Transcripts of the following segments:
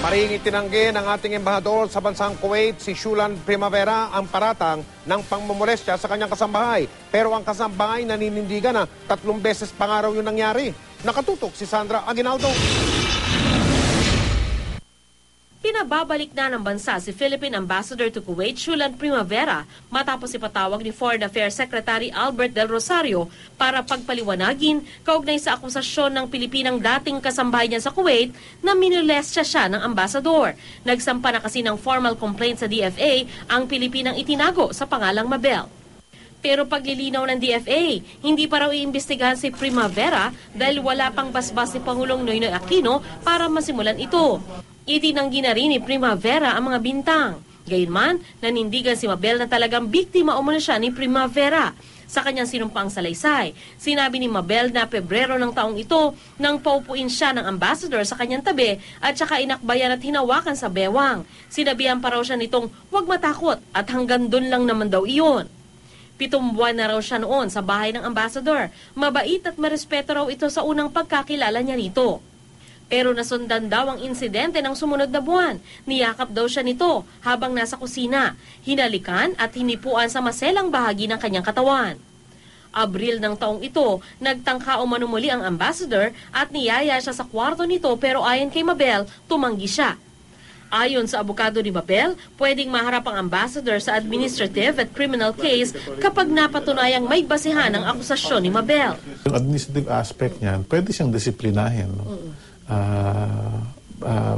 Maring itinanggi ng ating embahador sa bansang Kuwait, si Shulan Primavera, ang paratang ng pangmomolestya sa kanyang kasambahay. Pero ang kasambahay naninindigan na 3 beses pa nga raw yung nangyari. Nakatutok si Sandra Aguinaldo. Pinababalik na ng bansa si Philippine Ambassador to Kuwait, Shulan Primavera, matapos ipatawag ni Foreign Affairs Secretary Albert Del Rosario para pagpaliwanagin kaugnay sa akusasyon ng Pilipinang dating kasambahay niya sa Kuwait na minolestya siya ng ambasador. Nagsampa na kasi ng formal complaint sa DFA ang Pilipinang itinago sa pangalang Mabel. Pero paglilinaw ng DFA, hindi pa raw iimbestigahan si Primavera dahil wala pang basbas si Pangulong Noynoy Aquino para masimulan ito. Itinanggi na rin ni Primavera ang mga bintang. Gayunman, nanindigan si Mabel na talagang biktima umano siya ni Primavera. Sa kanyang sinumpang salaysay, sinabi ni Mabel na Pebrero ng taong ito nang paupuin siya ng ambassador sa kanyang tabi at saka inakbayan at hinawakan sa bewang. Sinabihan pa raw siya nitong huwag matakot at hanggang doon lang naman daw iyon. 7 buwan na raw siya noon sa bahay ng ambassador. Mabait at marespeto raw ito sa unang pagkakilala niya rito. Pero nasundan daw ang insidente ng sumunod na buwan. Niyakap daw siya nito habang nasa kusina. Hinalikan at hinipuan sa maselang bahagi ng kanyang katawan. Abril ng taong ito, nagtangka umano muli ang ambassador at niyaya siya sa kwarto nito pero ayon kay Mabel, tumanggi siya. Ayon sa abogado ni Mabel, pwedeng maharap ang ambassador sa administrative at criminal case kapag napatunayang may basihan ang akusasyon ni Mabel. Yung administrative aspect niyan, pwede siyang disiplinahin. No?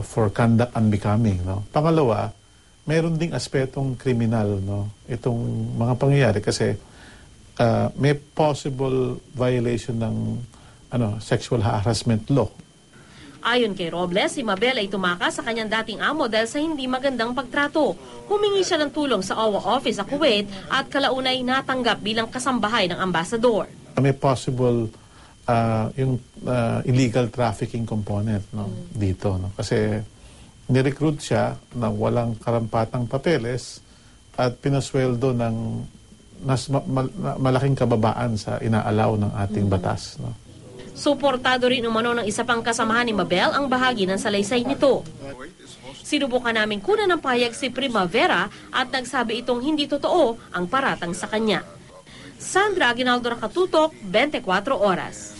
For conduct unbecoming. No? Pangalawa, mayroon ding aspetong kriminal, no? Itong mga pangyayari kasi may possible violation ng sexual harassment law. Ayon kay Robles, si Mabel ay tumakas sa kanyang dating amo dahil sa hindi magandang pagtrato. Humingi siya ng tulong sa OWA office sa Kuwait at kalaunay natanggap bilang kasambahay ng ambasador. May possible illegal trafficking component dito. No? Kasi nirecruit siya na walang karampatang papeles at pinasweldo ng malaking kababaan sa inaalaw ng ating batas. No? Suportado rin umano ng isa pang kasamahan ni Mabel ang bahagi ng salaysay nito. Sinubukan namin kunan ng pahayag si Primavera at nagsabi itong hindi totoo ang paratang sa kanya. Sandra Aguinaldo, Nakatutok, 24 Oras.